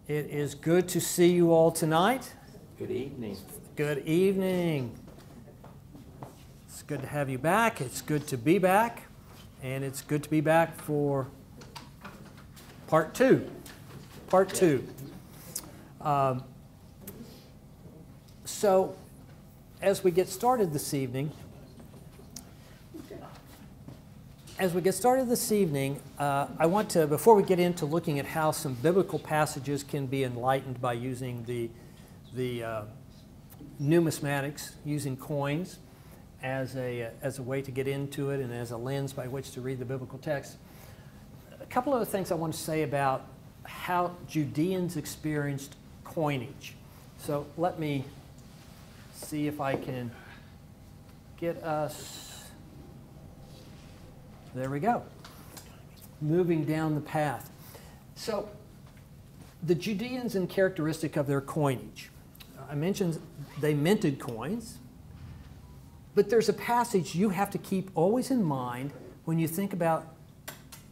It is good to see you all tonight. Good evening. Good evening. It's good to have you back. It's good to be back. And it's good to be back for part two. Part two. So, as we get started this evening, I want to, before we get into looking at how some biblical passages can be enlightened by using the numismatics, using coins as a way to get into it and as a lens by which to read the biblical text. A couple other things I want to say about how Judeans experienced coinage. So let me see if I can get us. There we go. Moving down the path. So, the Judeans and characteristic of their coinage. I mentioned they minted coins, but there's a passage you have to keep always in mind when you think about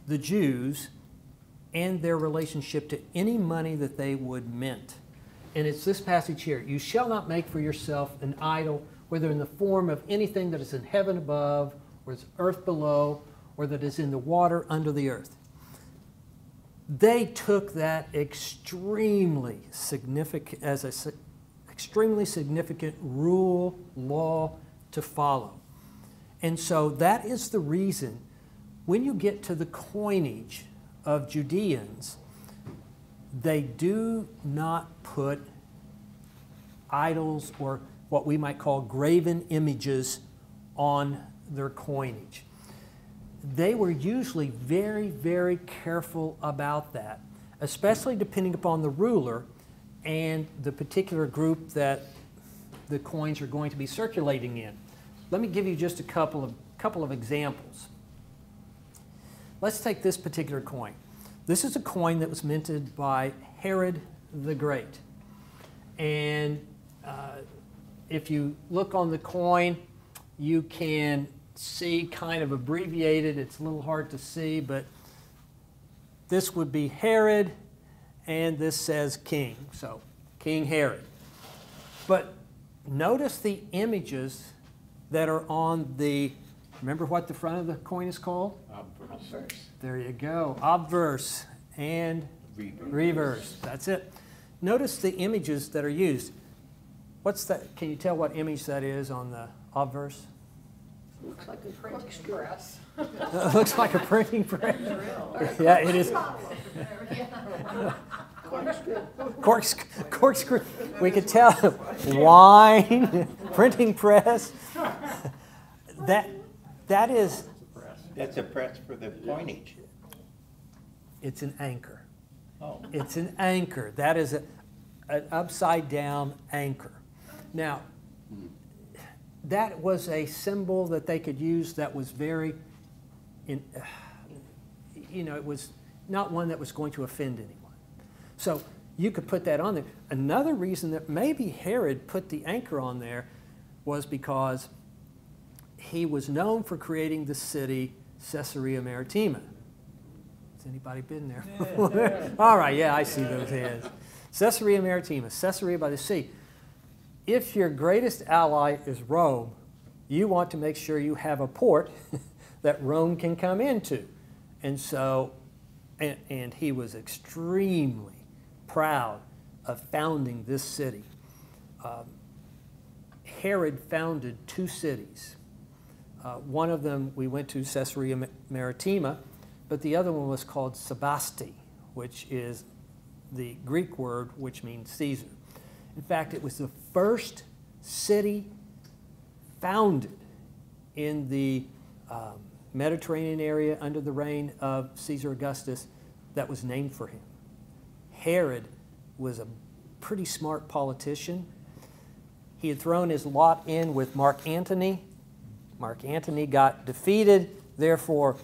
the Jews and their relationship to any money that they would mint. And it's this passage here. You shall not make for yourself an idol, whether in the form of anything that is in heaven above, or is earth below, or that is in the water under the earth. They took that extremely significant rule, law to follow. And so that is the reason when you get to the coinage of Judeans, they do not put idols or what we might call graven images on their coinage. They were usually very, very careful about that, especially depending upon the ruler and the particular group that the coins are going to be circulating in. Let me give you just a couple of examples. Let's take this particular coin. This is a coin that was minted by Herod the Great. And if you look on the coin, you can see kind of abbreviated. It's a little hard to see, but this would be Herod, and this says King. So, King Herod. But notice the images that are on the, remember what the front of the coin is called? Obverse. There you go. Obverse and reverse. That's it. Notice the images that are used. What's that? Can you tell what image that is on the obverse? Looks like a printing press. Looks like a printing press. Yeah, it is. Corkscrew. We could tell. Wine, printing press. That is. That's a press for the coinage. It's an anchor. Oh. It's an anchor. That is an upside down anchor. Now, that was a symbol that they could use that was very, it was not one that was going to offend anyone. So you could put that on there. Another reason that maybe Herod put the anchor on there was because he was known for creating the city Caesarea Maritima. Has anybody been there? Yeah. All right, yeah, I see those hands. Caesarea Maritima, Caesarea by the sea. If your greatest ally is Rome, you want to make sure you have a port that Rome can come into. And so, and he was extremely proud of founding this city. Herod founded two cities. One of them we went to, Caesarea Maritima, but the other one was called Sebaste, which is the Greek word which means Caesar. In fact, it was the first city founded in the Mediterranean area under the reign of Caesar Augustus that was named for him. Herod was a pretty smart politician. He had thrown his lot in with Mark Antony. Mark Antony got defeated. Therefore,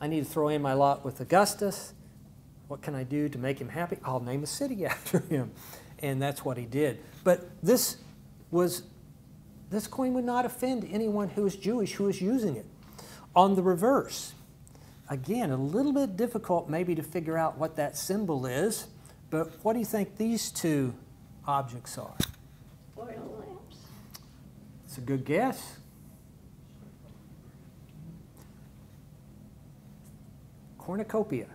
I need to throw in my lot with Augustus. What can I do to make him happy? I'll name a city after him. And that's what he did. But this coin would not offend anyone who is Jewish who is using it. On the reverse, again, a little bit difficult maybe to figure out what that symbol is, But what do you think these two objects are? Oil lamps. It's a good guess. Cornucopia.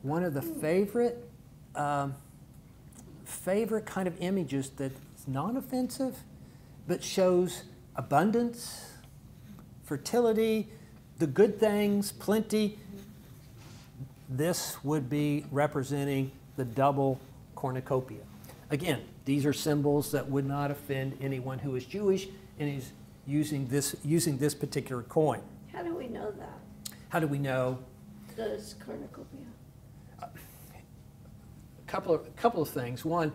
One of the favorite kind of images that's non-offensive, but shows abundance, fertility, the good things, plenty. This would be representing the double cornucopia. Again, these are symbols that would not offend anyone who is Jewish and is using this particular coin. How do we know that? How do we know? Does cornucopia? Couple of things. One,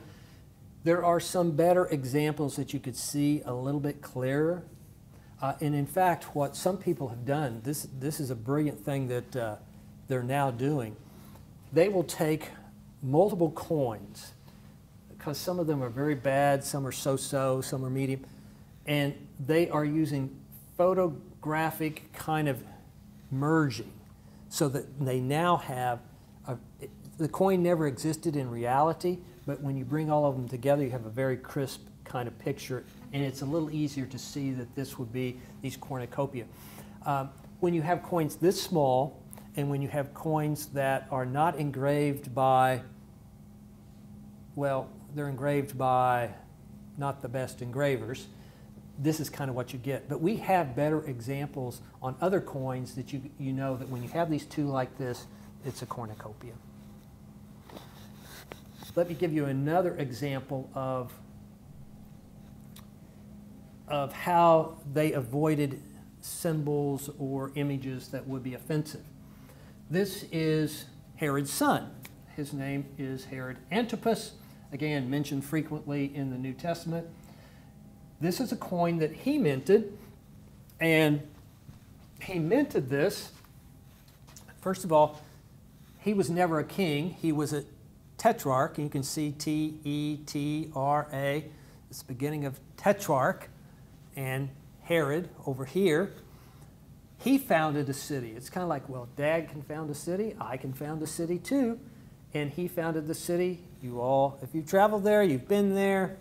there are some better examples that you could see a little bit clearer. And in fact, what some people have done, this is a brilliant thing that they're now doing. They will take multiple coins, because some of them are very bad, some are so-so, some are medium, and they are using photographic kind of merging so that they now have the coin never existed in reality, but when you bring all of them together, you have a very crisp kind of picture, and it's a little easier to see that this would be these cornucopia. When you have coins this small, and when you have coins that are not engraved by, well, they're engraved by not the best engravers, this is kind of what you get. But we have better examples on other coins that you know that when you have these two like this, it's a cornucopia. Let me give you another example of how they avoided symbols or images that would be offensive. This is Herod's son. His name is Herod Antipas, again mentioned frequently in the New Testament. This is a coin that he minted, and he minted this. First of all, he was never a king. He was a tetrarch, and you can see T-E-T-R-A. It's the beginning of tetrarch, and Herod over here. He founded a city. It's kind of like, well, Dad can found a city, I can found a city too. And he founded the city. You all, if you've traveled there, you've been there.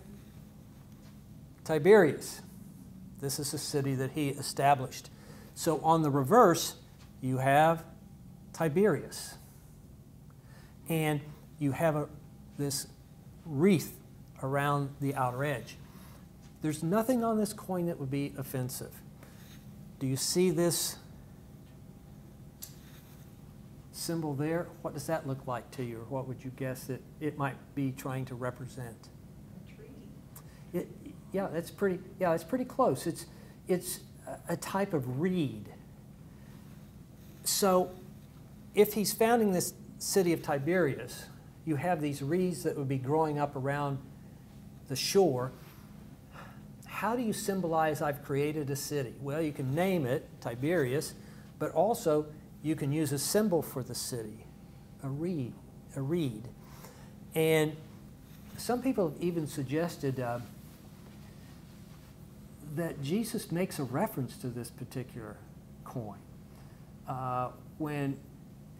Tiberias. This is a city that he established. So on the reverse, you have Tiberias. And you have this wreath around the outer edge. There's nothing on this coin that would be offensive. Do you see this symbol there? What does that look like to you, or what would you guess that it might be trying to represent? A tree. Yeah, it's pretty close. It's a type of reed. So if he's founding this city of Tiberias, you have these reeds that would be growing up around the shore. How do you symbolize I've created a city? Well, you can name it Tiberias, but also you can use a symbol for the city, a reed. And some people have even suggested that Jesus makes a reference to this particular coin. When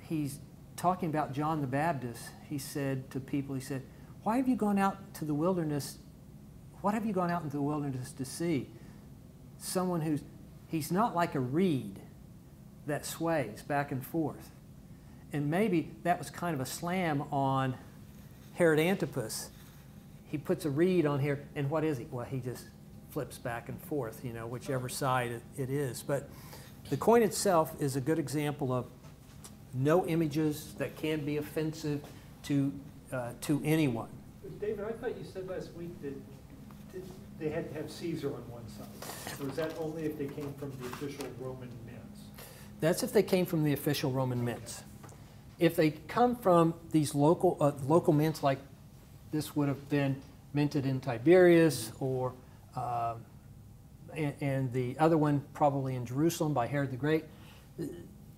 he's talking about John the Baptist, he said to people, he said, why have you gone out to the wilderness? What have you gone out into the wilderness to see? Someone he's not like a reed that sways back and forth. And maybe that was kind of a slam on Herod Antipas. He puts a reed on here, and what is he? Well, he just flips back and forth, you know, whichever side it is. But the coin itself is a good example of no images that can be offensive to anyone. David, I thought you said last week that they had to have Caesar on one side. Or is that only if they came from the official Roman mints? That's if they came from the official Roman mints. If they come from these local mints, like this would have been minted in Tiberias, or and the other one probably in Jerusalem by Herod the Great,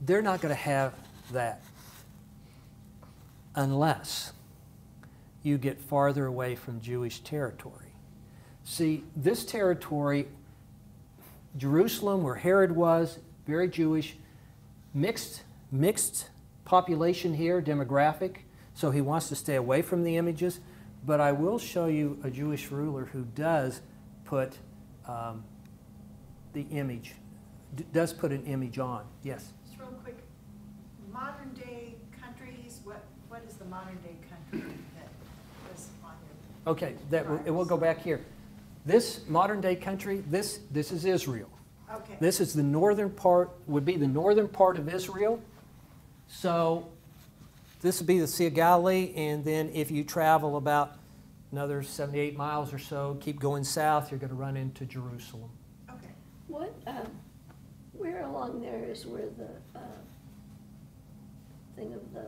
they're not going to have that unless you get farther away from Jewish territory. See, this territory, Jerusalem, where Herod was, very Jewish, mixed population here, demographic. So he wants to stay away from the images, but I will show you a Jewish ruler who does put the image, does put an image on. Yes? Just real quick, modern day countries, what is the modern day country that was on your? Okay, it will go back here. This modern day country, this is Israel. Okay. This is the northern part, would be the northern part of Israel. So this would be the Sea of Galilee, and then if you travel about another 78 miles or so, keep going south, you're going to run into Jerusalem. Okay. What, where along there is where the thing of the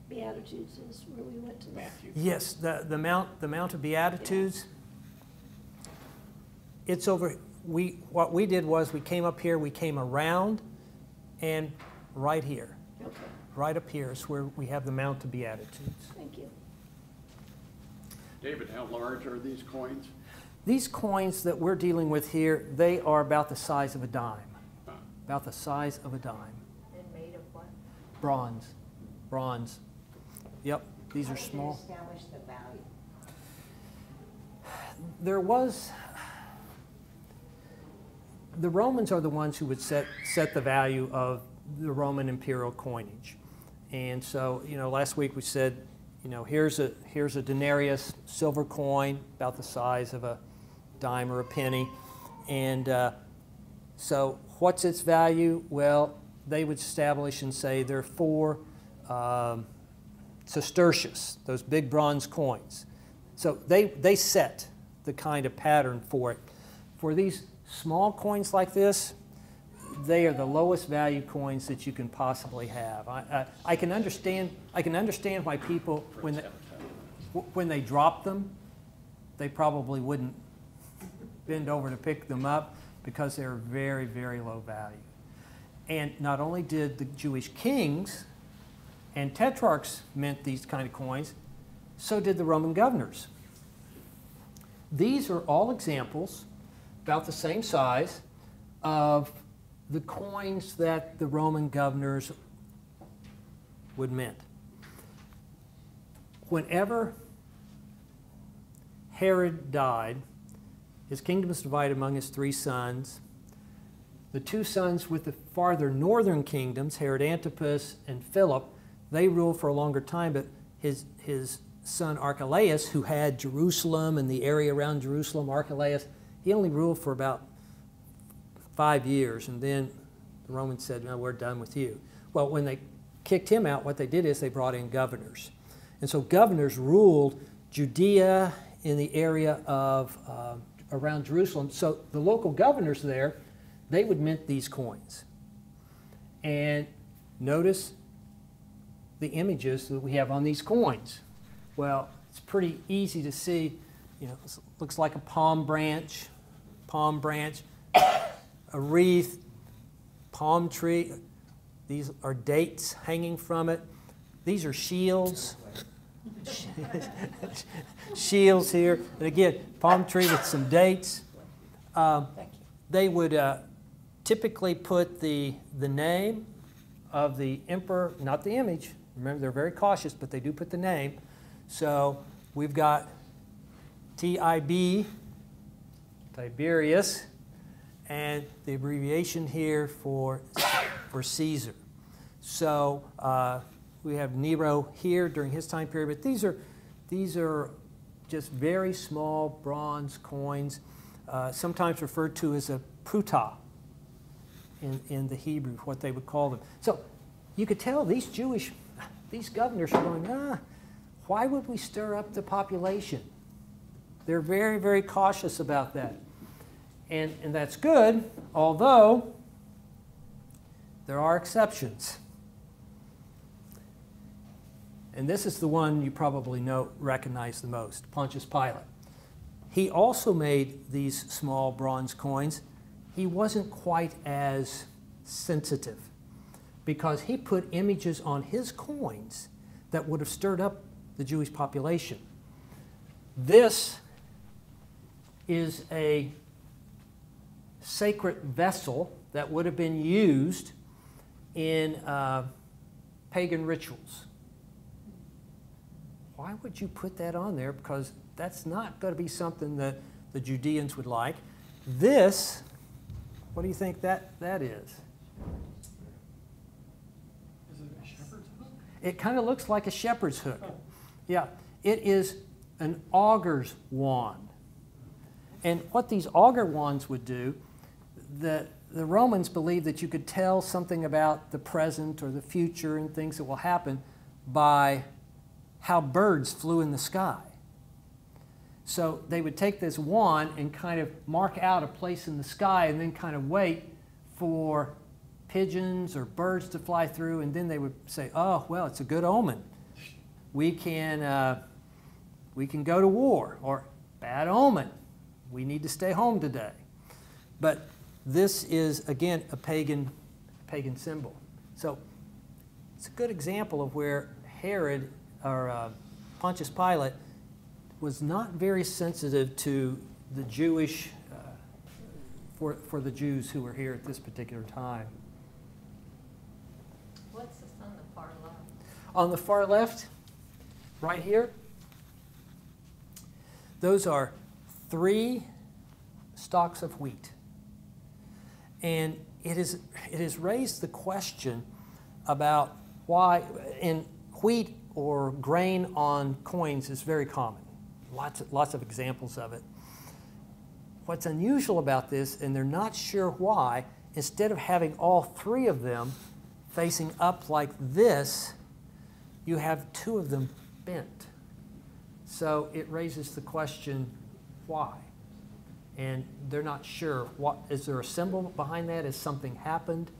Beatitudes is, where we went to that? Matthew. Yes, the Mount of Beatitudes. It's over. What we did was we came up here, we came around, and right here, Okay, right up here is where we have the Mount of Beatitudes. thank you. David, how large are these coins? These coins that we're dealing with here, they are about the size of a dime. About the size of a dime. And made of what? Bronze. Bronze. Yep, these are small. Establish the value. There was, the Romans are the ones who would set the value of the Roman imperial coinage. And so, last week we said, here's a denarius, silver coin, about the size of a dime or a penny. And so what's its value? Well, they would establish and say there are 4 sestertius, those big bronze coins. So they set the kind of pattern for it. For these small coins like this, they are the lowest value coins that you can possibly have. I can understand why people, when they drop them, they probably wouldn't bend over to pick them up because they're very, very low value. And not only did the Jewish kings and tetrarchs mint these kind of coins, so did the Roman governors. These are all examples, about the same size, of the coins that the Roman governors would mint. Whenever Herod died, his kingdom was divided among his 3 sons. The 2 sons with the farther northern kingdoms, Herod Antipas and Philip, they ruled for a longer time, but his son Archelaus, who had Jerusalem and the area around Jerusalem, Archelaus, he only ruled for about 5 years, and then the Romans said, no, we're done with you. Well, when they kicked him out, what they did is they brought in governors. And so governors ruled Judea in the area of around Jerusalem. So the local governors there, they would mint these coins. And notice the images that we have on these coins. Well, it's pretty easy to see, it looks like a palm branch, a wreath, palm tree. These are dates hanging from it. These are shields. Shields here. And again, palm tree with some dates. They would typically put the name of the emperor, not the image. Remember, they're very cautious, but they do put the name. So we've got TIB, Tiberius, and the abbreviation here for Caesar. So we have Nero here during his time period, but these are just very small bronze coins, sometimes referred to as a pruta in the Hebrew, what they would call them. So you could tell these governors are going, why would we stir up the population? They're very, very cautious about that. And that's good, although there are exceptions. And this is the one you probably recognize the most, Pontius Pilate. He also made these small bronze coins. He wasn't quite as sensitive because he put images on his coins that would have stirred up the Jewish population. This is a sacred vessel that would have been used in pagan rituals. why would you put that on there? Because that's not going to be something that the Judeans would like. This, what do you think that is? Is it a shepherd's hook? It kind of looks like a shepherd's hook. Yeah, it is an auger's wand. And what these auger wands would do, the Romans believed that you could tell something about the present or the future and things that will happen by how birds flew in the sky. So they would take this wand and kind of mark out a place in the sky and then kind of wait for pigeons or birds to fly through, and then they would say, oh, well, it's a good omen. We can go to war, or bad omen. We need to stay home today. But this is, again, a pagan symbol. So it's a good example of where Herod, or Pontius Pilate, was not very sensitive to the Jewish, for the Jews who were here at this particular time. What's this on the far left? On the far left, right here, those are 3 stalks of wheat. And it has raised the question about why, and wheat or grain on coins is very common. Lots of examples of it. What's unusual about this, and they're not sure why, instead of having all 3 of them facing up like this, you have 2 of them bent. So it raises the question, why? And they're not sure. What, is there a symbol behind that? Has something happened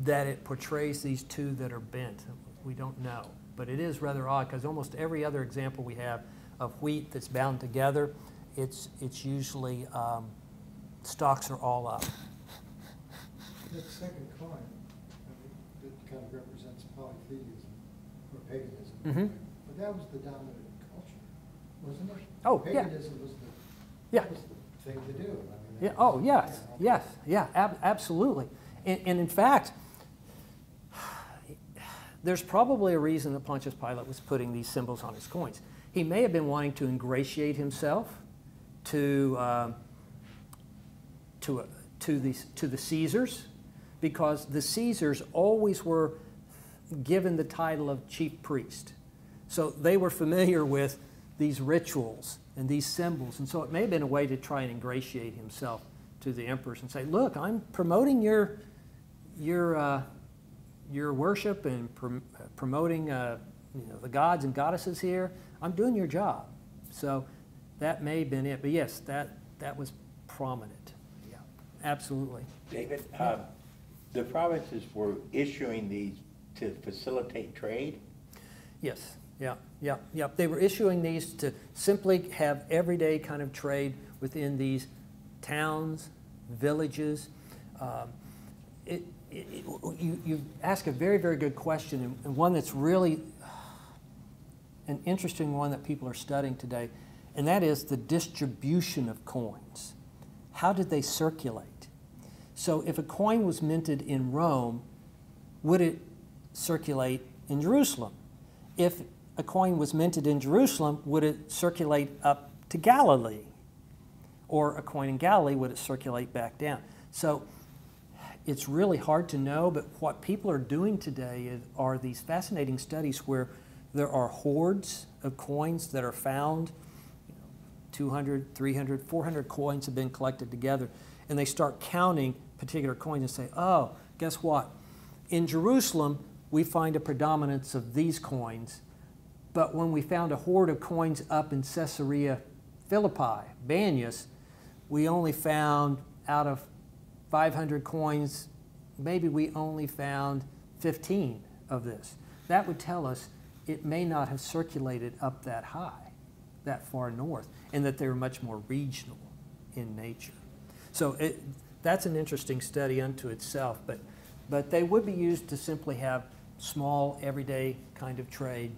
that it portrays these 2 that are bent? We don't know. But it is rather odd, because almost every other example we have of wheat that's bound together, it's usually stalks are all up. That second coin, it kind of represents polytheism or paganism. Mm-hmm. But that was the dominant culture, wasn't it? Oh, yeah. Paganism was Yeah. that was the thing to do. I mean, Yeah. Oh, yes. Yes. Yeah. Absolutely. And in fact, there's probably a reason that Pontius Pilate was putting these symbols on his coins. He may have been wanting to ingratiate himself to the Caesars, because the Caesars always were given the title of chief priest. So they were familiar with these rituals and these symbols, and so it may have been a way to try and ingratiate himself to the emperors and say, look, I'm promoting your worship and promoting the gods and goddesses here. I'm doing your job. So that may have been it. But yes, that was prominent. Yeah, absolutely. David, the provinces were issuing these to facilitate trade? Yes. Yeah. They were issuing these to simply have everyday kind of trade within these towns, villages. You ask a very, very good question, and one that's really an interesting one that people are studying today, and that is the distribution of coins. How did they circulate? So if a coin was minted in Rome, would it circulate in Jerusalem? If a coin was minted in Jerusalem, would it circulate up to Galilee? Or a coin in Galilee, would it circulate back down? So it's really hard to know, but what people are doing today are these fascinating studies where there are hordes of coins that are found. 200, 300, 400 coins have been collected together, and they start counting particular coins and say, oh, guess what? In Jerusalem, we find a predominance of these coins, but when we found a hoard of coins up in Caesarea Philippi, Banias, we only found out of 500 coins, maybe we only found 15 of this. That would tell us it may not have circulated up that high, that far north, and that they were much more regional in nature. So that's an interesting study unto itself, but they would be used to simply have small, everyday kind of trade.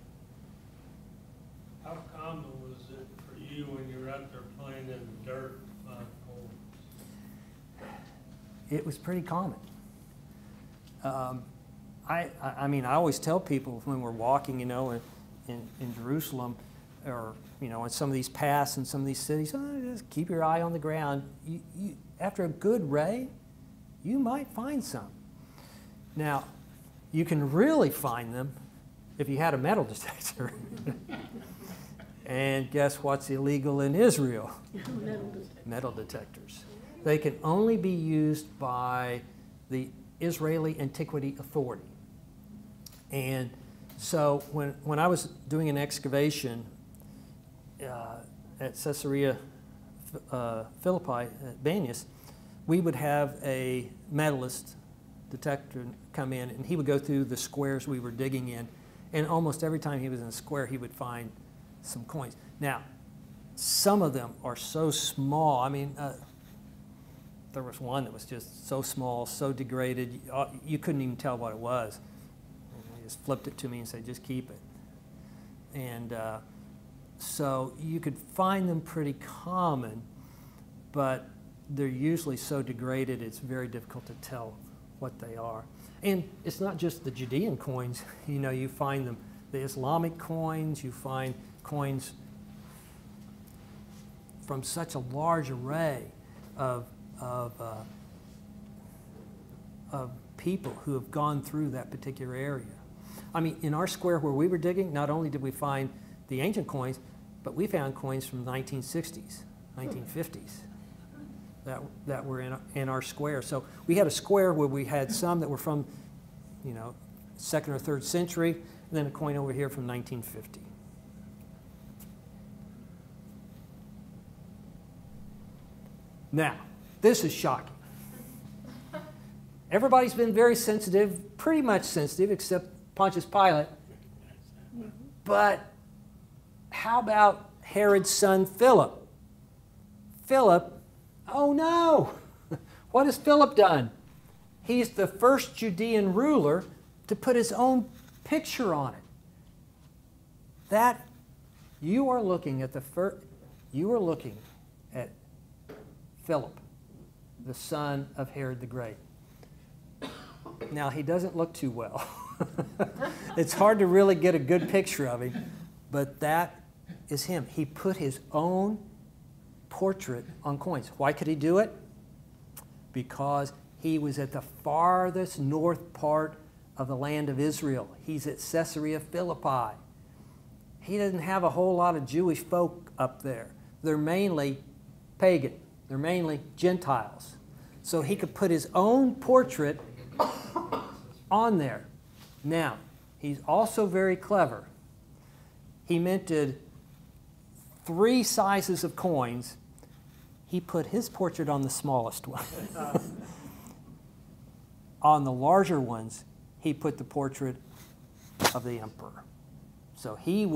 How common was it for you when you were out there playing in the dirt on coals? It was pretty common. I mean, I always tell people when we're walking, you know, in Jerusalem, or, you know, in some of these paths in some of these cities, just keep your eye on the ground. After a good ray, you might find some. Now, you can really find them if you had a metal detector. And guess what's illegal in Israel? Metal detectors. They can only be used by the Israeli Antiquity Authority. And so when I was doing an excavation at Caesarea Philippi at Banias, we would have a metallist detector come in, and he would go through the squares we were digging in, and almost every time he was in a square, he would find some coins. Now, some of them are so small. I mean, there was one that was just so small, so degraded, you couldn't even tell what it was. And he just flipped it to me and said, just keep it. And so you could find them pretty common, but they're usually so degraded it's very difficult to tell what they are. And it's not just the Judean coins. You know, you find them, the Islamic coins, you find coins from such a large array of people who have gone through that particular area. I mean, in our square where we were digging, not only did we find the ancient coins, but we found coins from the 1960s, 1950s that were in our square. So we had a square where we had some that were from, you know, 2nd or 3rd century, and then a coin over here from 1950. Now, this is shocking. Everybody's been very sensitive, pretty much sensitive, except Pontius Pilate. But how about Herod's son Philip? Philip, oh no! What has Philip done? He's the first Judean ruler to put his own picture on it. That, you are looking at Philip, the son of Herod the Great. Now, he doesn't look too well. It's hard to really get a good picture of him, but that is him. He put his own portrait on coins. Why could he do it? Because he was at the farthest north part of the land of Israel. He's at Caesarea Philippi. He doesn't have a whole lot of Jewish folk up there. They're mainly pagan. They're mainly Gentiles. So he could put his own portrait on there. Now, he's also very clever. He minted 3 sizes of coins. He put his portrait on the smallest one. On the larger ones, he put the portrait of the emperor. So he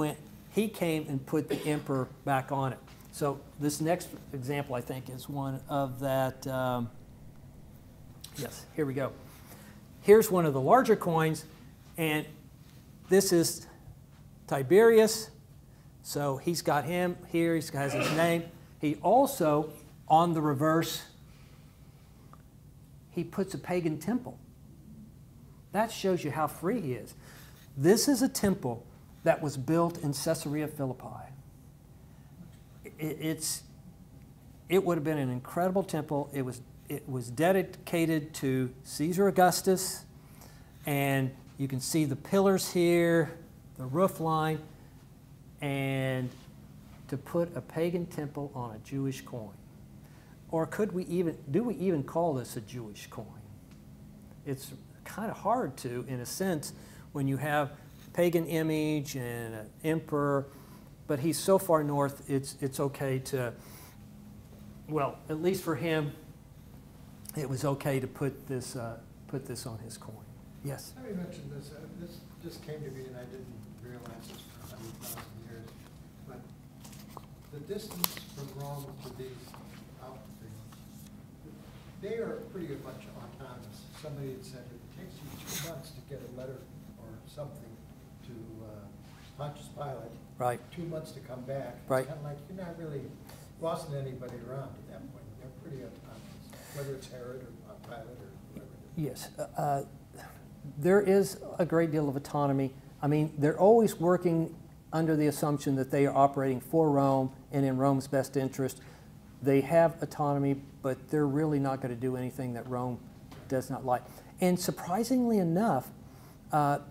came and put the emperor back on it. So this next example, I think, is one of that. Yes, here we go. Here's one of the larger coins, and this is Tiberius. So he's got him here. He has his name. He also, on the reverse, he puts a pagan temple. That shows you how free he is. This is a temple that was built in Caesarea Philippi. It would have been an incredible temple. It was dedicated to Caesar Augustus, and you can see the pillars here, the roof line, and to put a pagan temple on a Jewish coin. Or do we even call this a Jewish coin? It's kind of hard to, in a sense, when you have a pagan image and an emperor, but he's so far north, it's okay to, well, at least for him, it was okay to put this on his coin. Yes? Harry mentioned this. This just came to me, and I didn't realize this for 100,000 years. But the distance from Rome to these outfields, they are pretty much autonomous. Somebody had said it takes you 2 months to get a letter or something to Pontius Pilate. Right. 2 months to come back. Right. It's kind of like you're not really bossing anybody around at that point. They're pretty autonomous, whether it's Herod or Pilate or whoever. Yes. there is a great deal of autonomy. I mean, they're always working under the assumption that they are operating for Rome and in Rome's best interest. They have autonomy, but they're really not going to do anything that Rome does not like. And surprisingly enough,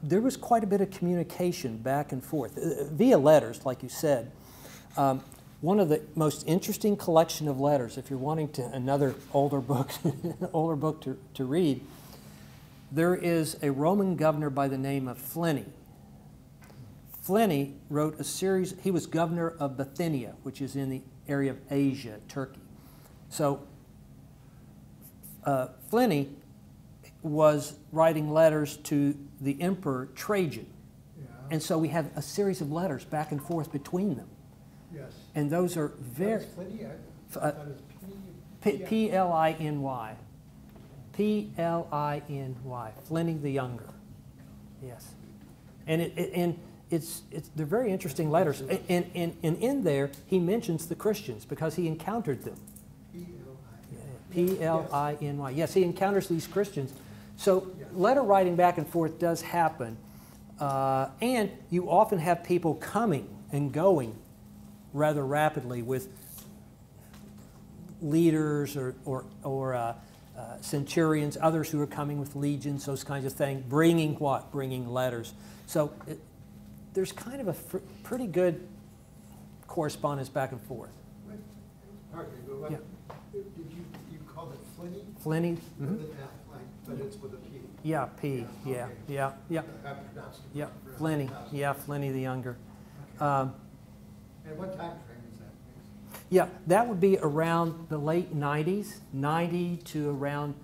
there was quite a bit of communication back and forth via letters, like you said. One of the most interesting collection of letters, if you're wanting to another older book, to read, there is a Roman governor by the name of Pliny. Pliny wrote a series. He was governor of Bithynia, which is in the area of Asia, Turkey. So Pliny was writing letters to the emperor Trajan. Yeah. And so we have a series of letters back and forth between them. Yes. And those are very... That's Pliny? I thought it was Pliny. P-L-I-N-Y. P-L-I-N-Y. Pliny the Younger. Yes. And they're very interesting letters. And in there, he mentions the Christians because he encountered them. P-L-I-N-Y. Yes, he encounters these Christians. So letter writing back and forth does happen. And you often have people coming and going rather rapidly with leaders or centurions, others who are coming with legions, those kinds of things, bringing what? Bringing letters. So there's kind of a pretty good correspondence back and forth. Pardon me, but Yeah. did you call it Pliny? Pliny? With an F, but it's with a P. Yeah, P. Yeah, okay. yeah, yeah. I pronounced it. Yeah, correctly. Pliny. Yeah, Pliny the Younger. Okay. And what time frame is that, please? Yeah, that would be around the late 90s, 90 to around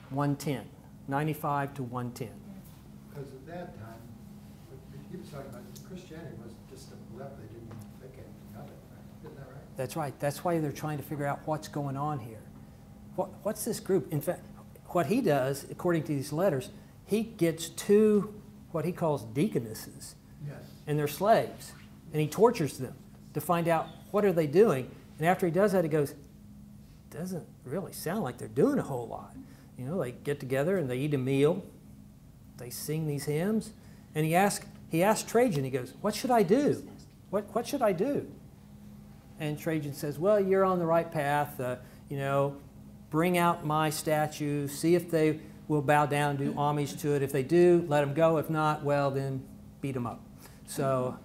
110, 95 to 110. Because at that time, what he was talking about, Christianity was just a left, they didn't think anything of it, right? Isn't that right? That's right. That's why they're trying to figure out what's going on here. What's this group? In fact, what he does, according to these letters, he gets two, what he calls deaconesses, Yes. and they're slaves, and he tortures them to find out what are they doing. And after he does that, he goes, doesn't really sound like they're doing a whole lot. You know, they get together and they eat a meal, they sing these hymns, and he asked Trajan, he goes, what should I do? What should I do? And Trajan says, well, you're on the right path. You know, bring out my statue, see if they will bow down, do homage to it. If they do, let them go. If not, well, then beat them up. So,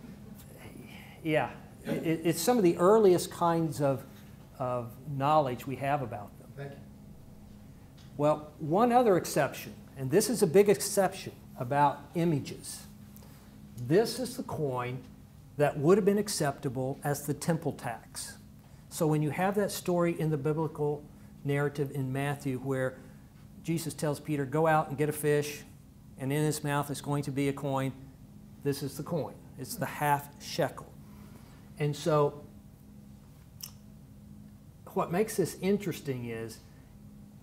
yeah, it's some of the earliest kinds of knowledge we have about them. Thank you. Well, one other exception, and this is a big exception about images. This is the coin that would have been acceptable as the temple tax. So when you have that story in the biblical narrative in Matthew where Jesus tells Peter, go out and get a fish, and in his mouth is going to be a coin, this is the coin. It's the half shekel. And so what makes this interesting is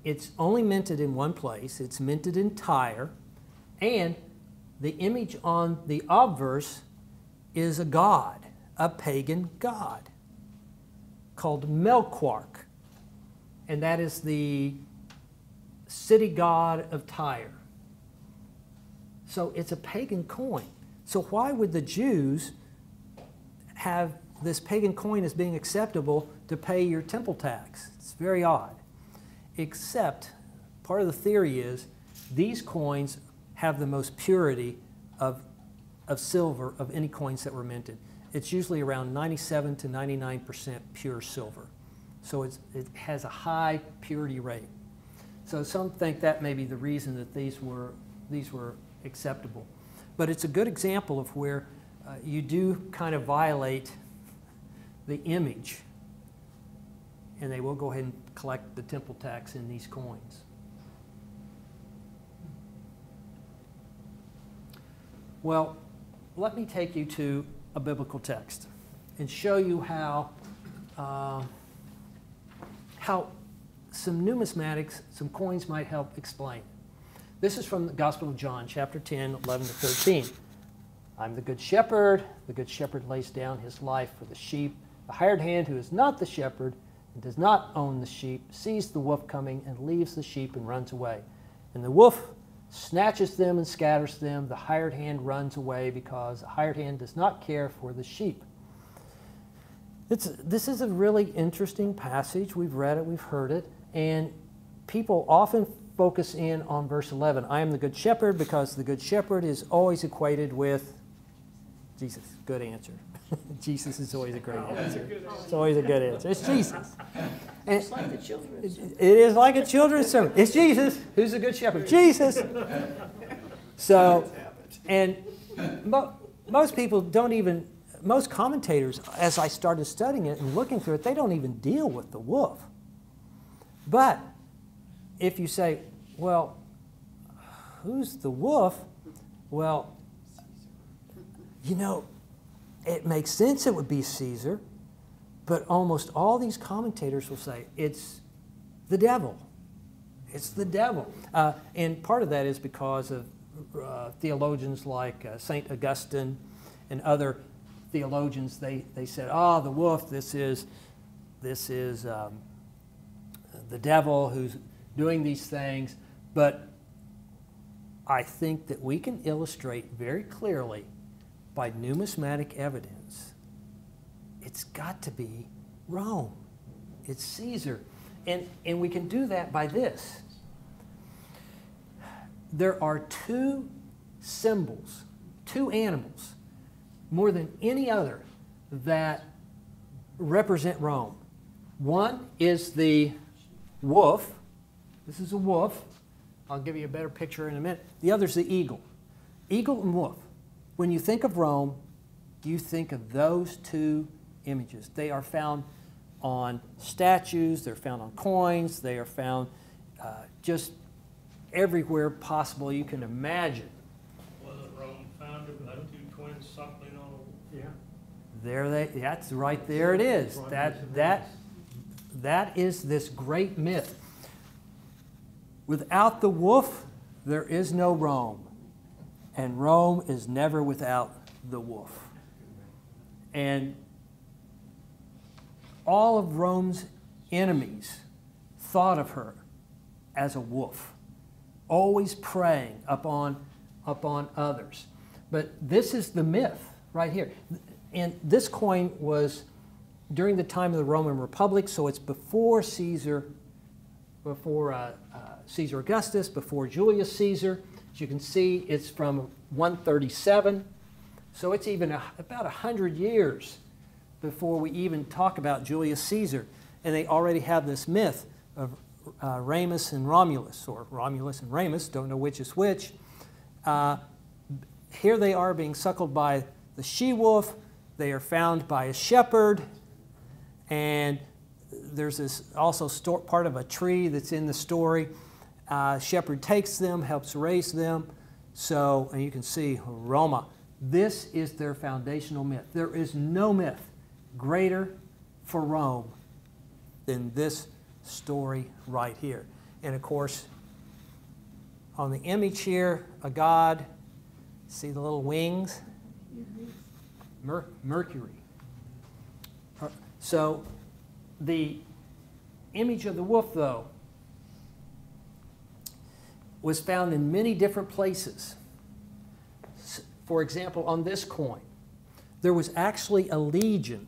it's only minted in one place. It's minted in Tyre, and the image on the obverse is a god, a pagan god, called Melqarch, and that is the city god of Tyre. So it's a pagan coin. So why would the Jews have this pagan coin as being acceptable to pay your temple tax? It's very odd. Except, part of the theory is, these coins have the most purity of silver of any coins that were minted. It's usually around 97 to 99% pure silver. So it has a high purity rate. So some think that may be the reason that these were acceptable. But it's a good example of where you do kind of violate the image, and they will go ahead and collect the temple tax in these coins. Well, let me take you to a biblical text and show you how some numismatics, some coins might help explain. This is from the Gospel of John, chapter 10, 11 to 13. I'm the good shepherd. The good shepherd lays down his life for the sheep. The hired hand who is not the shepherd and does not own the sheep sees the wolf coming and leaves the sheep and runs away. And the wolf snatches them and scatters them. The hired hand runs away because the hired hand does not care for the sheep. This is a really interesting passage. We've read it, we've heard it, and people often focus in on verse 11. I am the good shepherd, because the good shepherd is always equated with Jesus. Good answer. Jesus is always a great answer. It's always a good answer. It's Jesus. And It's like the children's. it is like a children's sermon. It's Jesus. Who's the good shepherd? Jesus. So, and most people don't even, most commentators, as I started studying it and looking through it, they don't even deal with the wolf. But if you say, well, who's the wolf? Well, you know, it makes sense it would be Caesar, but almost all these commentators will say it's the devil. It's the devil. And part of that is because of theologians like St. Augustine and other theologians. They said, oh, the wolf, this is the devil who's doing these things. But I think that we can illustrate very clearly by numismatic evidence, it's got to be Rome. It's Caesar. And we can do that by this. There are two symbols, two animals, more than any other, that represent Rome. One is the wolf. This is a wolf. I'll give you a better picture in a minute. The other is the eagle. Eagle and wolf. When you think of Rome, you think of those two images. They are found on statues, they're found on coins, they are found just everywhere possible you can imagine. Wasn't Rome founded by two twins suckling on a... Yeah. That's right there it is. That is this great myth. Without the wolf, there is no Rome. And Rome is never without the wolf. And all of Rome's enemies thought of her as a wolf, always preying upon others. But this is the myth right here. And this coin was during the time of the Roman Republic, so it's before Caesar, Caesar Augustus, before Julius Caesar. As you can see, it's from 137, so it's even about 100 years before we even talk about Julius Caesar. And they already have this myth of Remus and Romulus, or Romulus and Remus, don't know which is which. Here they are being suckled by the she-wolf. They are found by a shepherd, and there's this also part of a tree that's in the story. Shepherd takes them, helps raise them. So, and you can see Roma. This is their foundational myth. There is no myth greater for Rome than this story right here. And of course, on the image here, a god, see the little wings? Mercury. So the image of the wolf, though, was found in many different places. For example, on this coin, there was actually a legion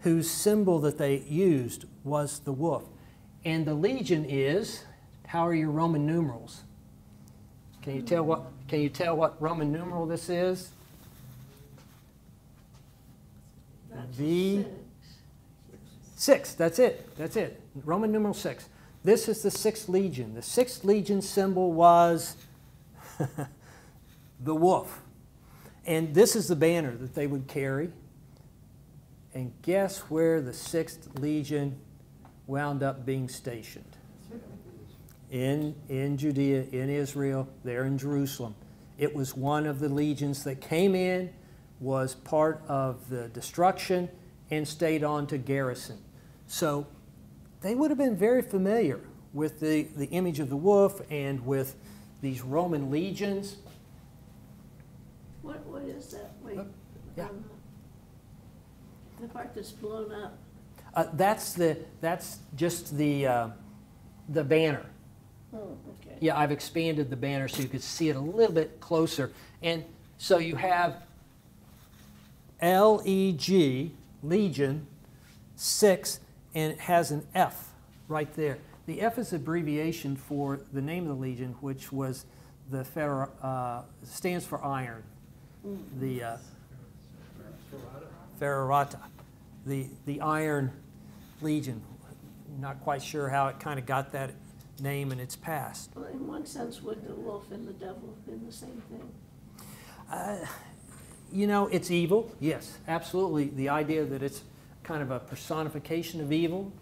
whose symbol that they used was the wolf. And the legion is, how are your Roman numerals? Can you tell what Roman numeral this is? Six. That's it. Roman numeral 6. This is the 6th legion. The 6th legion symbol was the wolf. And this is the banner that they would carry. And guess where the 6th legion wound up being stationed? In Judea, in Israel, there in Jerusalem. It was one of the legions that came in, was part of the destruction, and stayed on to garrison. So they would have been very familiar with the image of the wolf and with these Roman legions. What is that? Wait. Yeah. The part that's blown up. That's just the banner. Oh, okay. Yeah, I've expanded the banner so you could see it a little bit closer. And so you have LEG, Legion, 6, and it has an F right there. The F is abbreviation for the name of the Legion, which was the stands for iron. The Ferrata, the Iron Legion. Not quite sure how it kind of got that name in its past. Well, in one sense, would the wolf and the devil have been the same thing? You know, it's evil, yes, absolutely. The idea that it's kind of a personification of evil.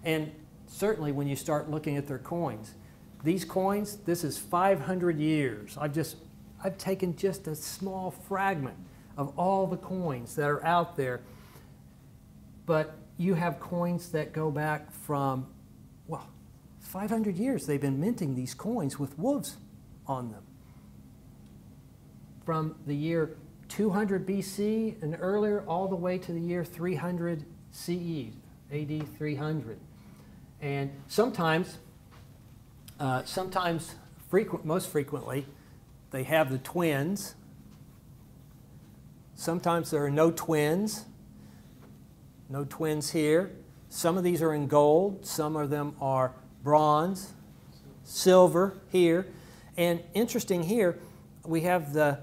And certainly when you start looking at their coins, these coins, this is 500 years. I've taken just a small fragment of all the coins that are out there. But you have coins that go back from, well, 500 years. They've been minting these coins with wolves on them. From the year 200 BC and earlier all the way to the year 300 CE, AD 300. And sometimes, most frequently, they have the twins. Sometimes there are no twins here. Some of these are in gold, some of them are bronze, silver here. And interesting here, we have the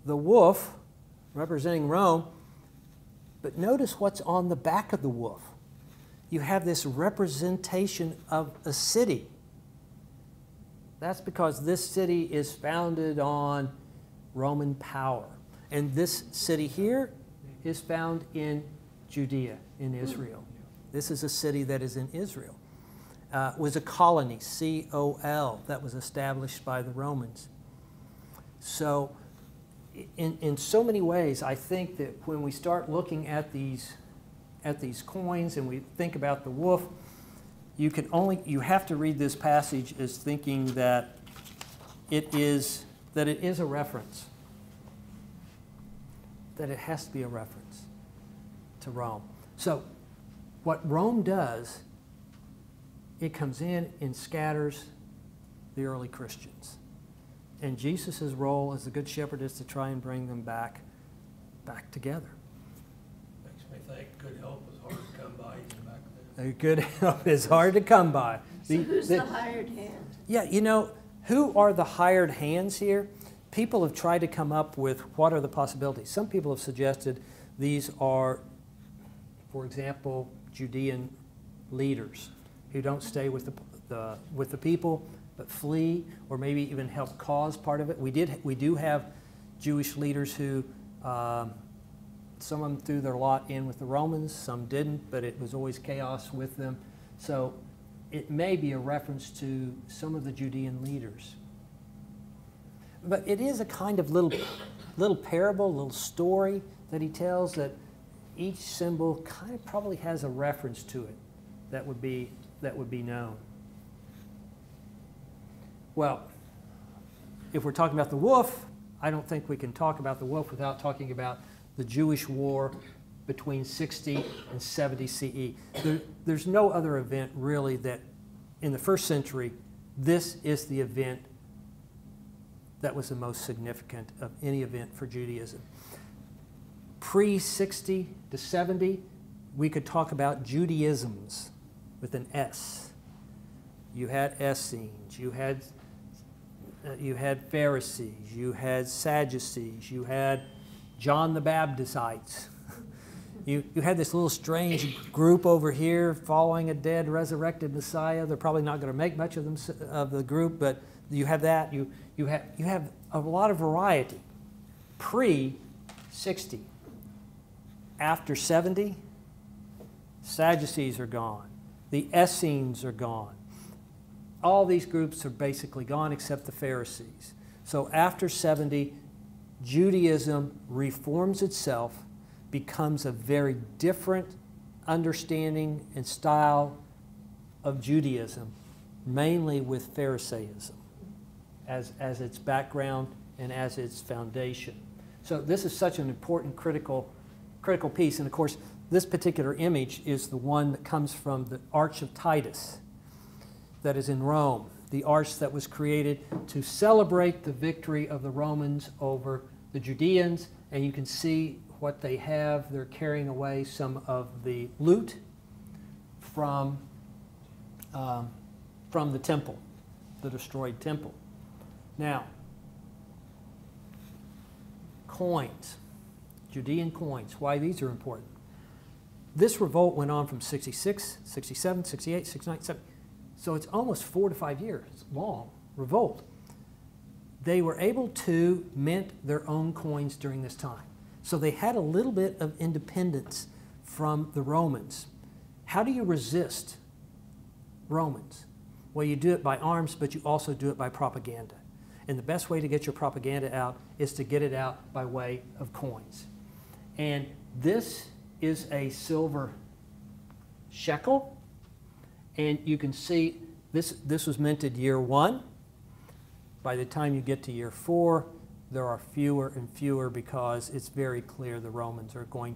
wolf representing Rome, but notice what's on the back of the wolf. You have this representation of a city. That's because this city is founded on Roman power. And this city here is found in Judea, in Israel. This is a city that is in Israel. It was a colony, C-O-L, that was established by the Romans. So in so many ways, I think that when we start looking at these coins and we think about the wolf, you have to read this passage as thinking that it is a reference, that it has to be a reference to Rome. So what Rome does, it comes in and scatters the early Christians. And Jesus' role as the Good Shepherd is to try and bring them back together. Makes me think good help is hard to come by even back then. Good help is hard to come by. So who's the hired hand? Yeah, you know, who are the hired hands here? People have tried to come up with what are the possibilities. Some people have suggested these are, for example, Judean leaders who don't stay with the people, but flee, or maybe even help cause part of it. We do have Jewish leaders who, some of them threw their lot in with the Romans, some didn't, but it was always chaos with them. So it may be a reference to some of the Judean leaders. But it is a kind of little parable, little story that he tells, that each symbol kind of probably has a reference to it that would be known. Well, if we're talking about the wolf, I don't think we can talk about the wolf without talking about the Jewish war between 60 and 70 CE. There's no other event really that, in the first century, this is the event that was the most significant of any event for Judaism. Pre-60 to 70, we could talk about Judaisms with an S. You had Essenes, you had Pharisees, you had Sadducees, you had John the Baptistites. You had this little strange group over here following a dead, resurrected Messiah. They're probably not going to make much of the group, but you have that. You have a lot of variety. Pre-60. After 70, Sadducees are gone. The Essenes are gone. All these groups are basically gone except the Pharisees. So after 70, Judaism reforms itself, becomes a very different understanding and style of Judaism, mainly with Pharisaism as its background and as its foundation. So this is such an important critical piece. And of course, this particular image is the one that comes from the Arch of Titus that is in Rome. the arch that was created to celebrate the victory of the Romans over the Judeans. And you can see what they have. They're carrying away some of the loot from the temple, the destroyed temple. Now, coins, Judean coins, why these are important. This revolt went on from 66, 67, 68, 69, 70. So it's almost 4 to 5 years long revolt. They were able to mint their own coins during this time. So they had a little bit of independence from the Romans. How do you resist Romans? Well, you do it by arms, but you also do it by propaganda. And the best way to get your propaganda out is to get it out by way of coins. And this is a silver shekel. And you can see this was minted year 1. By the time you get to year 4, there are fewer and fewer because it's very clear the Romans are going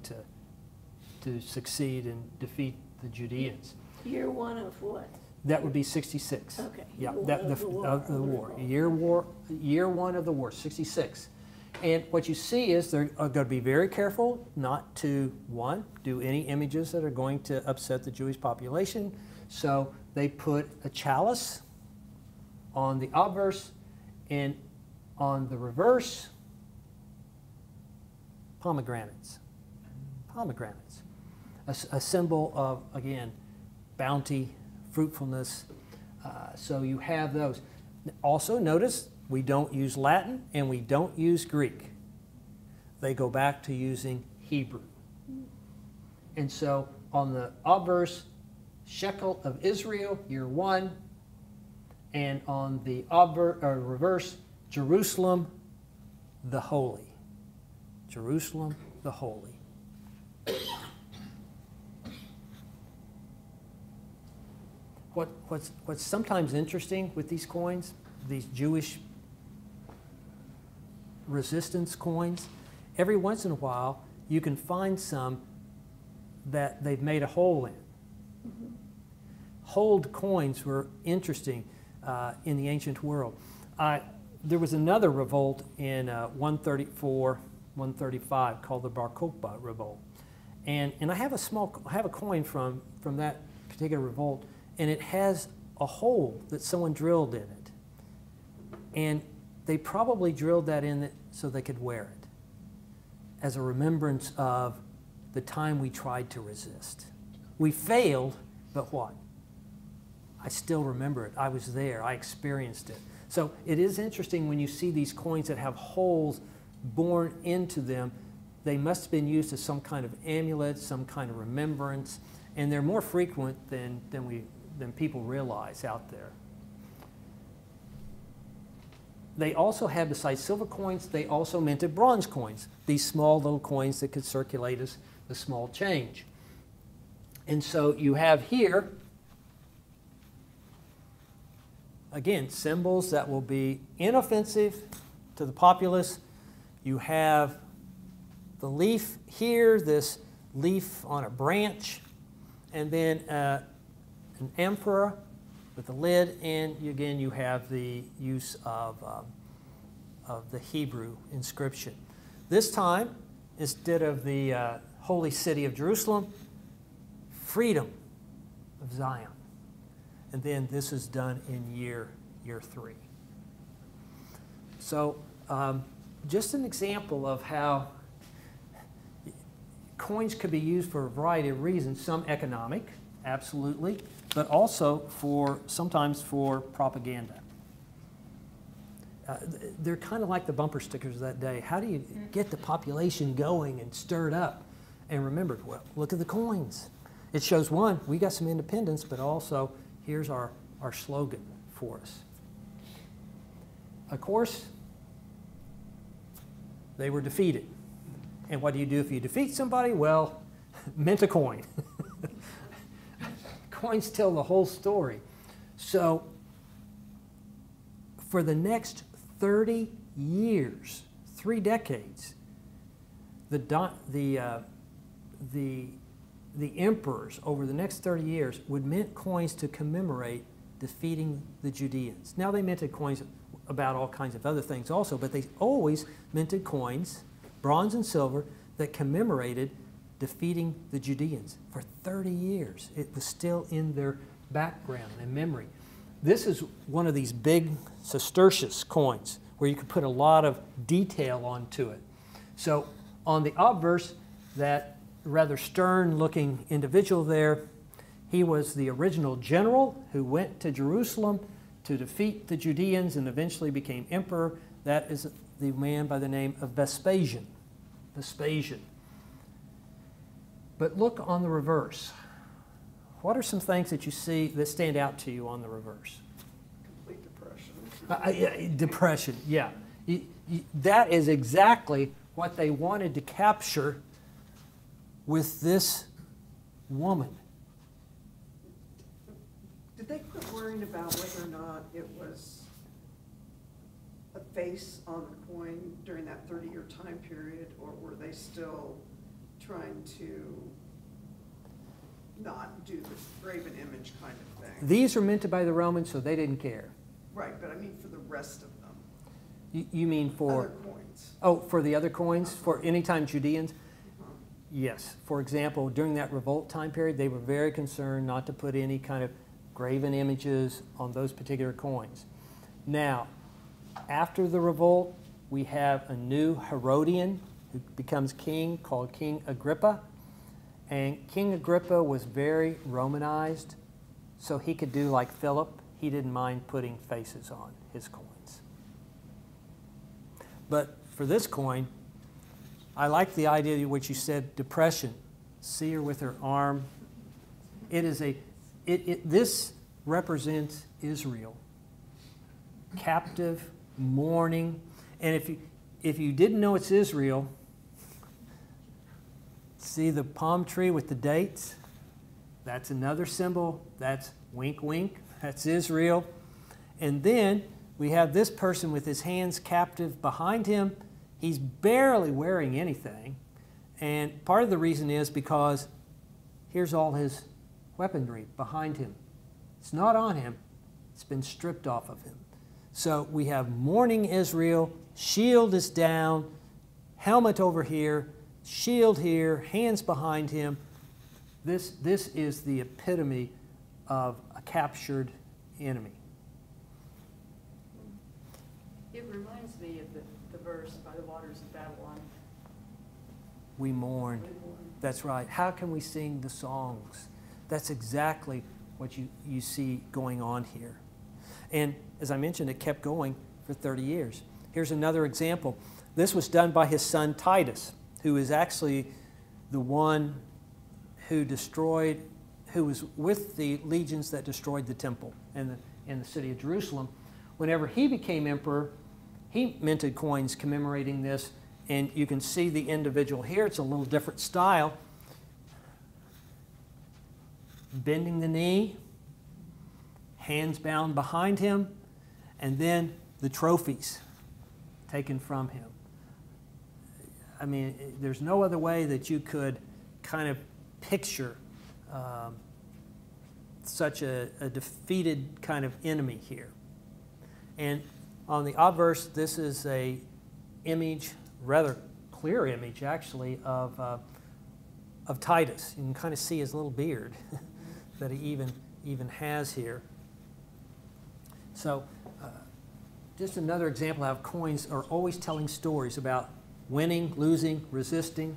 to succeed and defeat the Judeans. Year 1 of what? That would be 66. Okay. Yeah, Year that, one of the war. of the war. Year 1 of the war, 66. And what you see is they're going to be very careful not to, one, do any images that are going to upset the Jewish population. So they put a chalice on the obverse, and on the reverse, pomegranates. Pomegranates. A symbol of, again, bounty, fruitfulness. So you have those. Also notice we don't use Latin and we don't use Greek. They go back to using Hebrew. And so on the obverse, shekel of Israel, year 1, and on the reverse, Jerusalem the Holy. Jerusalem the Holy. What's sometimes interesting with these coins, these Jewish resistance coins, every once in a while you can find some that they've made a hole in. Holed coins were interesting in the ancient world. There was another revolt in 134, 135 called the Bar Kokhba revolt, and I have a coin from that particular revolt, and it has a hole that someone drilled in it, and they probably drilled that in it so they could wear it as a remembrance of the time we tried to resist. We failed, but what? I still remember it. I was there. I experienced it. So it is interesting when you see these coins that have holes born into them. They must have been used as some kind of amulet, some kind of remembrance, and they're more frequent than people realize out there. They also had, besides silver coins, they also minted bronze coins, these small little coins that could circulate as the small change. And so you have here, again, symbols that will be inoffensive to the populace. You have the leaf here, this leaf on a branch, and then an emperor with the lid, and again you have the use of the Hebrew inscription. This time, instead of the holy city of Jerusalem, freedom of Zion. And then this is done in year 3. So just an example of how coins could be used for a variety of reasons, some economic, absolutely, but also sometimes for propaganda. They're kind of like the bumper stickers of that day. How do you get the population going and stirred up? And remember, well, look at the coins. It shows, one, we got some independence, but also here's our slogan for us. Of course, they were defeated. And what do you do if you defeat somebody? Well, mint a coin. Coins tell the whole story. So for the next 30 years, 3 decades, the emperors over the next 30 years would mint coins to commemorate defeating the Judeans. Now they minted coins about all kinds of other things also, but they always minted coins, bronze and silver, that commemorated defeating the Judeans. For 30 years, it was still in their background and memory. This is one of these big sestertius coins where you could put a lot of detail onto it. So on the obverse, that rather stern-looking individual there, he was the original general who went to Jerusalem to defeat the Judeans and eventually became emperor. That is the man by the name of Vespasian. Vespasian. But look on the reverse. What are some things that you see that stand out to you on the reverse? Complete depression. Yeah, depression, yeah. That is exactly what they wanted to capture with this woman. Did they quit worrying about whether or not it was a face on the coin during that 30-year time period, or were they still trying to not do the graven image kind of thing? These are minted by the Romans, so they didn't care. Right, but I mean for the rest of them. You mean for... Other coins. Oh, for the other coins? For anytime Judeans? Uh-huh. Yes. For example, during that revolt time period, they were very concerned not to put any kind of graven images on those particular coins. Now, after the revolt, we have a new Herodian who becomes king called King Agrippa. And King Agrippa was very Romanized, so he could do like Philip. He didn't mind putting faces on his coins. But for this coin, I like the idea which you said, depression. See her with her arm. It is this represents Israel. Captive, mourning. And if you didn't know it's Israel, see the palm tree with the dates? That's another symbol. That's wink, wink. That's Israel. And then we have this person with his hands captive behind him. He's barely wearing anything. And part of the reason is because here's all his weaponry behind him. It's not on him. It's been stripped off of him. So we have mourning Israel. Shield is down. Helmet over here. Shield here. Hands behind him. This is the epitome of a captured enemy. It reminds me of the verse by the waters of Babylon. We mourned. That's right. How can we sing the songs? That's exactly what you see going on here. And as I mentioned, it kept going for 30 years. Here's another example. This was done by his son Titus, who is actually the one who was with the legions that destroyed the temple in the city of Jerusalem. Whenever he became emperor, he minted coins commemorating this, and you can see the individual here. It's a little different style. Bending the knee, hands bound behind him, and then the trophies taken from him. I mean, there's no other way that you could kind of picture such a defeated kind of enemy here. And on the obverse, this is a image, rather clear image actually, of Titus. You can kind of see his little beard that he even has here. So just another example of how coins are always telling stories about winning, losing, resisting.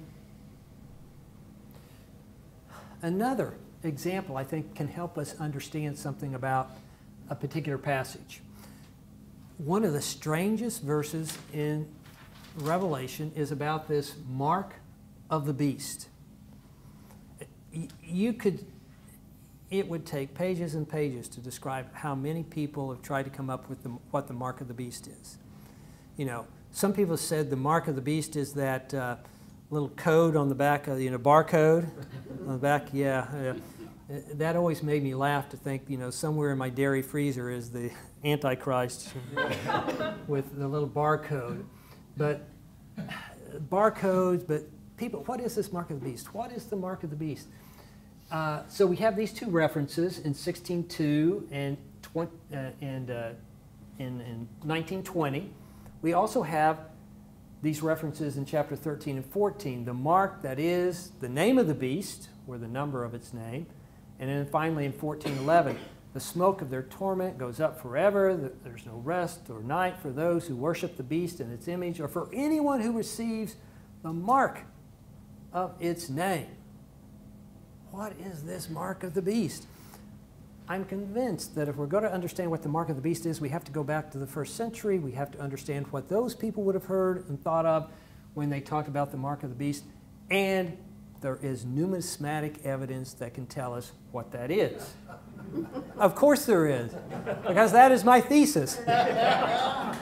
Another example, I think, can help us understand something about a particular passage. One of the strangest verses in Revelation is about this mark of the beast. It would take pages and pages to describe how many people have tried to come up with what the mark of the beast is. You know, some people said the mark of the beast is that little code on the back of, barcode on the back. Yeah. That always made me laugh to think, somewhere in my dairy freezer is the Antichrist with the little barcode. But barcodes, but people, what is this mark of the beast? What is the mark of the beast? So we have these two references in 16:2 and 1920. We also have these references in chapter 13 and 14. The mark, that is the name of the beast, or the number of its name. And then finally in 14:11, the smoke of their torment goes up forever. There's no rest or night for those who worship the beast and its image, or for anyone who receives the mark of its name. What is this mark of the beast? I'm convinced that if we're going to understand what the mark of the beast is, we have to go back to the first century. We have to understand what those people would have heard and thought of when they talked about the mark of the beast. And there is numismatic evidence that can tell us what that is. Of course there is, because that is my thesis. I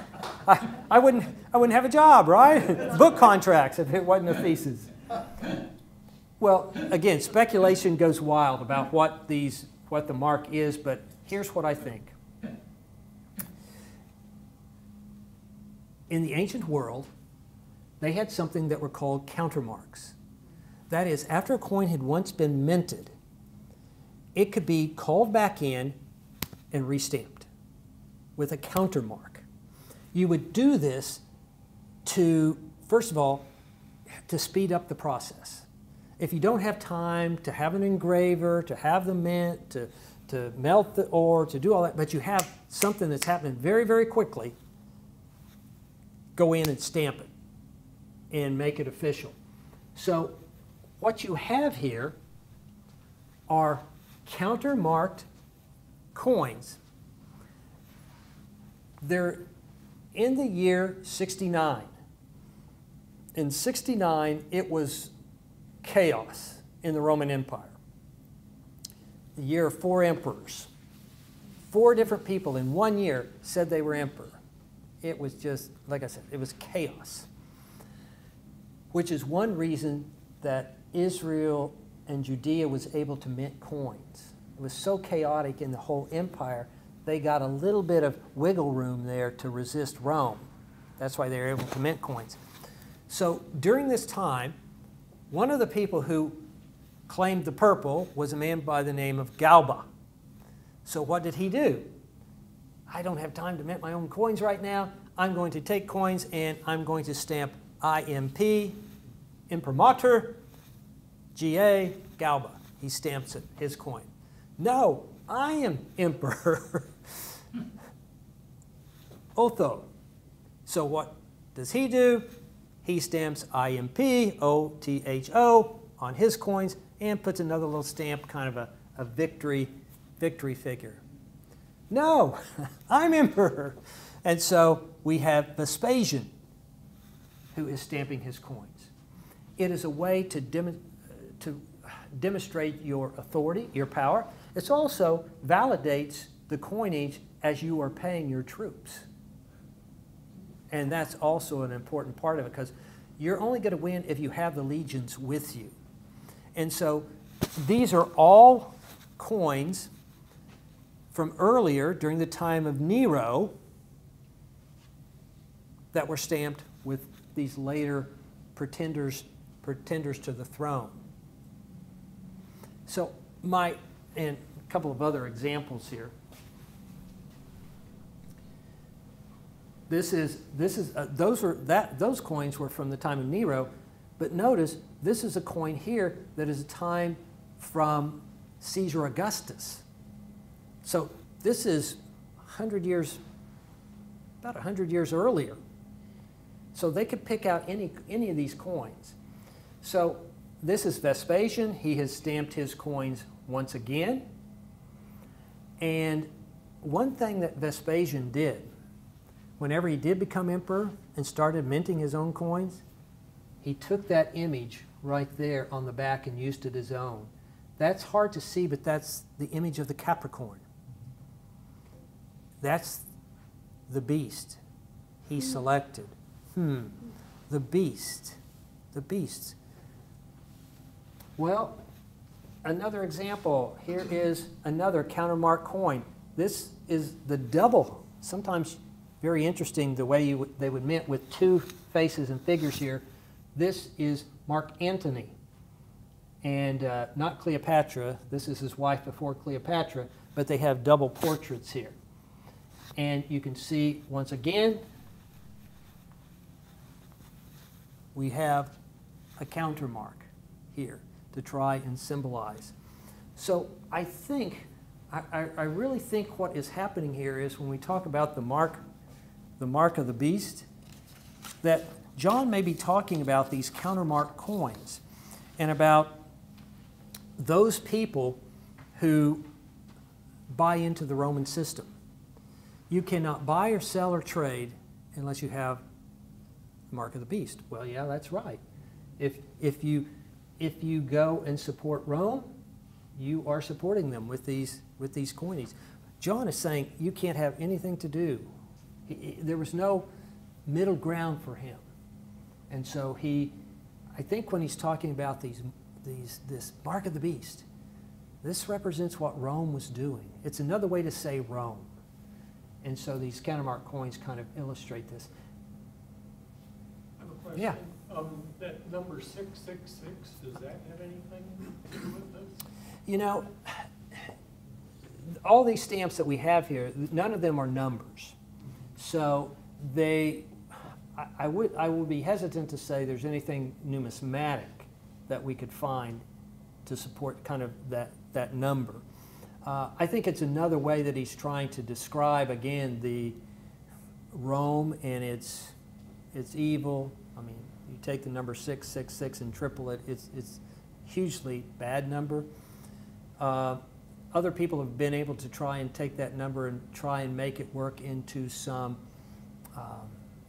wouldn't have a job, right? Book contracts if it wasn't a thesis. Well, again, speculation goes wild about what the mark is, but here's what I think. In the ancient world, they had something that were called countermarks. That is, after a coin had once been minted, it could be called back in and restamped with a countermark. You would do this to, first of all, to speed up the process. If you don't have time to have an engraver, to have the mint, to melt the ore, to do all that, but you have something that's happening very, very quickly, go in and stamp it and make it official. So what you have here are countermarked coins. They're in the year 69. In 69, it was chaos in the Roman Empire. The year of 4 emperors. 4 different people in 1 year said they were emperor. It was just, like I said, it was chaos. Which is one reason that Israel and Judea was able to mint coins. It was so chaotic in the whole empire, they got a little bit of wiggle room there to resist Rome. That's why they were able to mint coins. So during this time, one of the people who claimed the purple was a man by the name of Galba. So what did he do? I don't have time to mint my own coins right now. I'm going to take coins and I'm going to stamp IMP, Imprimatur, GA, Galba. He stamps it, his coin. No, I am emperor. Otho. So what does he do? He stamps IMP, OTHO, on his coins and puts another little stamp, kind of a victory figure. No, I'm emperor. And so we have Vespasian, who is stamping his coins. It is a way to demonstrate your authority, your power. It also validates the coinage as you are paying your troops. And that's also an important part of it, because you're only going to win if you have the legions with you. And so these are all coins from earlier, during the time of Nero, that were stamped with these later pretenders to the throne. So and a couple of other examples here. Those coins were from the time of Nero, but notice this is a coin here that is a time from Caesar Augustus. So this is 100 years, about 100 years earlier. So they could pick out any of these coins. So this is Vespasian. He has stamped his coins once again. And one thing that Vespasian did, whenever he did become emperor and started minting his own coins, he took that image right there on the back and used it as his own. That's hard to see, but that's the image of the Capricorn. That's the beast he selected. The beast. The beast. Well, another example. Here is another countermark coin. This is the double. Sometimes very interesting the way they would mint with 2 faces and figures here. This is Mark Antony, and not Cleopatra. This is his wife before Cleopatra, but they have double portraits here. And you can see, once again, we have a counter mark here to try and symbolize. So I think, I really think what is happening here is when we talk about the mark of the beast, that John may be talking about these countermark coins and about those people who buy into the Roman system. You cannot buy or sell or trade unless you have the mark of the beast. Well, yeah, that's right. If you go and support Rome, you are supporting them with these coinage. John is saying you can't have anything to do. There was no middle ground for him. And so I think when he's talking about this mark of the beast, this represents what Rome was doing. It's another way to say Rome. And so these countermark coins kind of illustrate this. I have a question. Yeah. That number 666, does that have anything to do with this? You know, all these stamps that we have here, none of them are numbers. So I would be hesitant to say there's anything numismatic that we could find to support kind of that number. I think it's another way that he's trying to describe, again, the Rome and its evil. I mean, you take the number 666 and triple it, it's hugely bad number. Other people have been able to try and take that number and try and make it work into some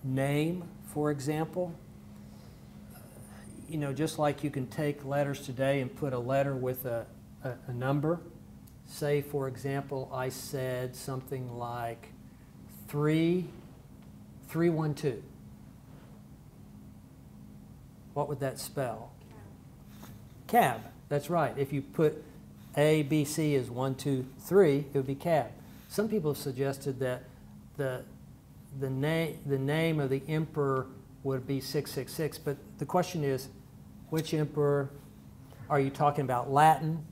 name, for example. You know, just like you can take letters today and put a letter with a number. Say, for example, I said something like 312. What would that spell? Cab. That's right. If you put A, B, C as 1, 2, 3, it would be cab. Some people have suggested that the name of the emperor would be 666, but the question is, which emperor? Are you talking about Latin?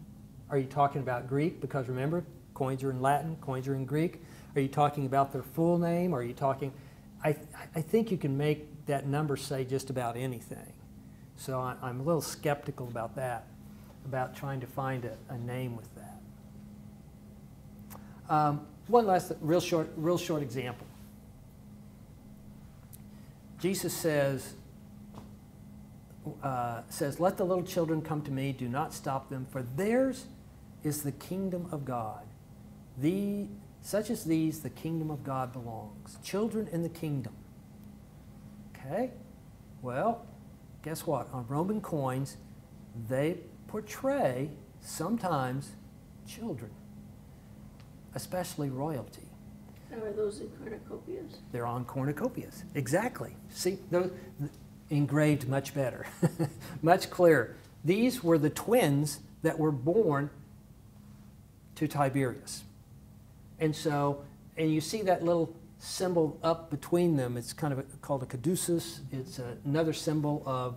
Are you talking about Greek? Because remember, coins are in Latin, coins are in Greek. Are you talking about their full name? Are you talking? I think you can make that number say just about anything. So I'm a little skeptical about that, about trying to find a name with that. One last real short example. Jesus says, let the little children come to me, do not stop them, for theirs is the kingdom of God. Such as these, the kingdom of God belongs. Children in the kingdom. Okay? Well, guess what? On Roman coins, they portray sometimes children, especially royalty. Now, are those in cornucopias? They're on cornucopias. Exactly. See, those engraved much better, much clearer. These were the twins that were born to Tiberius. And so, and you see that little symbol up between them. It's kind of called a caduceus. It's another symbol of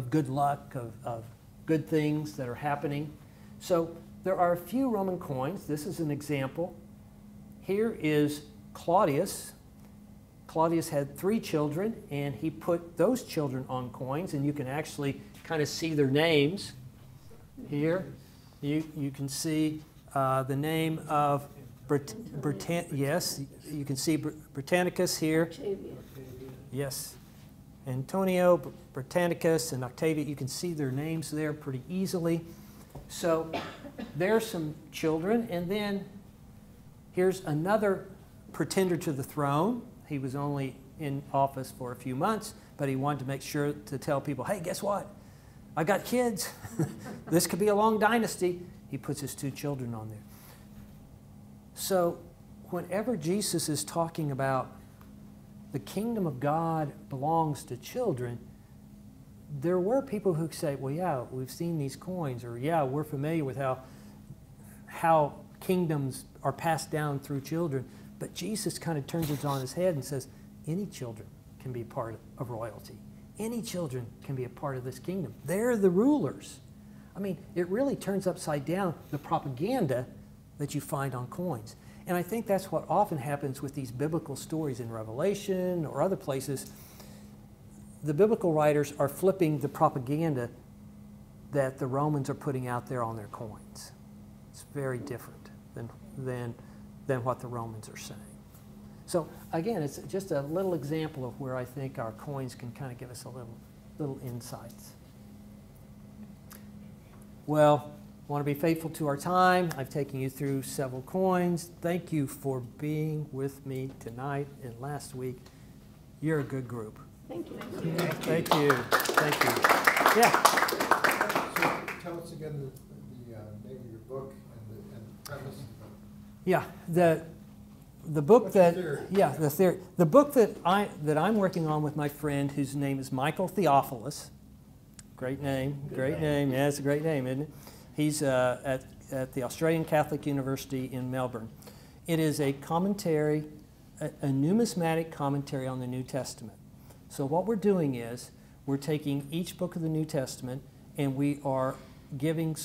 good luck, of good things that are happening. So there are a few Roman coins. This is an example. Here is Claudius. Claudius had 3 children, and he put those children on coins, and you can actually kind of see their names here. You can see the name of yes, you can see Britannicus here. Octavia. Yes. Antonio, Britannicus, and Octavia. You can see their names there pretty easily. So there's some children, and then here's another pretender to the throne. He was only in office for a few months, but he wanted to make sure to tell people, hey, guess what? I got kids. This could be a long dynasty. He puts his 2 children on there. So whenever Jesus is talking about the kingdom of God belongs to children, there were people who say, well, yeah, we've seen these coins, or yeah, we're familiar with how kingdoms are passed down through children. But Jesus kind of turns it on his head and says, any children can be part of royalty. Any children can be a part of this kingdom. They're the rulers. I mean, it really turns upside down the propaganda that you find on coins. And I think that's what often happens with these biblical stories in Revelation or other places. The biblical writers are flipping the propaganda that the Romans are putting out there on their coins. It's very different than what the Romans are saying. So again, it's just a little example of where I think our coins can kind of give us a little insights. Well, I want to be faithful to our time. I've taken you through several coins. Thank you for being with me tonight and last week. You're a good group. Thank you. Thank you. Thank you. Yeah. So tell us again the name of your book and the premise of the book. Yeah. The book What's that the theory? the theory. The book that I'm working on with my friend whose name is Michael Theophilus. Great name. Great name. Yeah, it's a great name, isn't it? He's at the Australian Catholic University in Melbourne. It is a commentary, a numismatic commentary on the New Testament. So what we're doing is we're taking each book of the New Testament and we are giving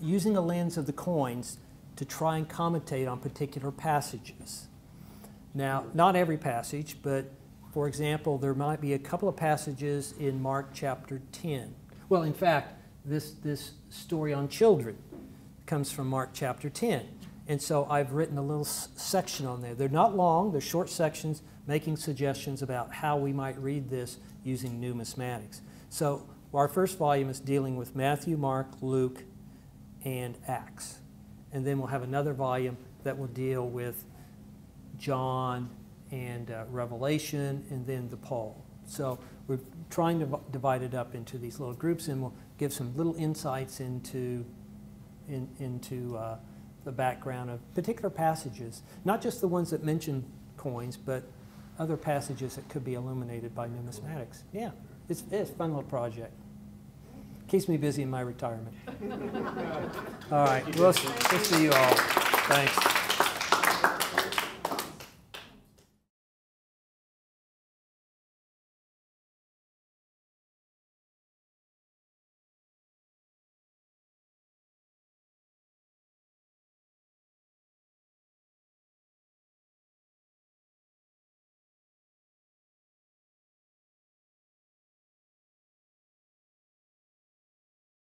using a lens of the coins to try and commentate on particular passages. Now, not every passage, but for example, there might be a couple of passages in Mark chapter 10. Well, in fact, this story on children comes from Mark chapter 10. And so I've written a little section on there. They're not long, they're short sections making suggestions about how we might read this using numismatics. So our first volume is dealing with Matthew, Mark, Luke, and Acts. And then we'll have another volume that will deal with John and Revelation and then the Paul. So we're trying to divide it up into these little groups, and we'll give some little insights into the background of particular passages, not just the ones that mention coins, but other passages that could be illuminated by numismatics. Yeah, it's a fun little project. Keeps me busy in my retirement. All right, we'll see you all. Thanks.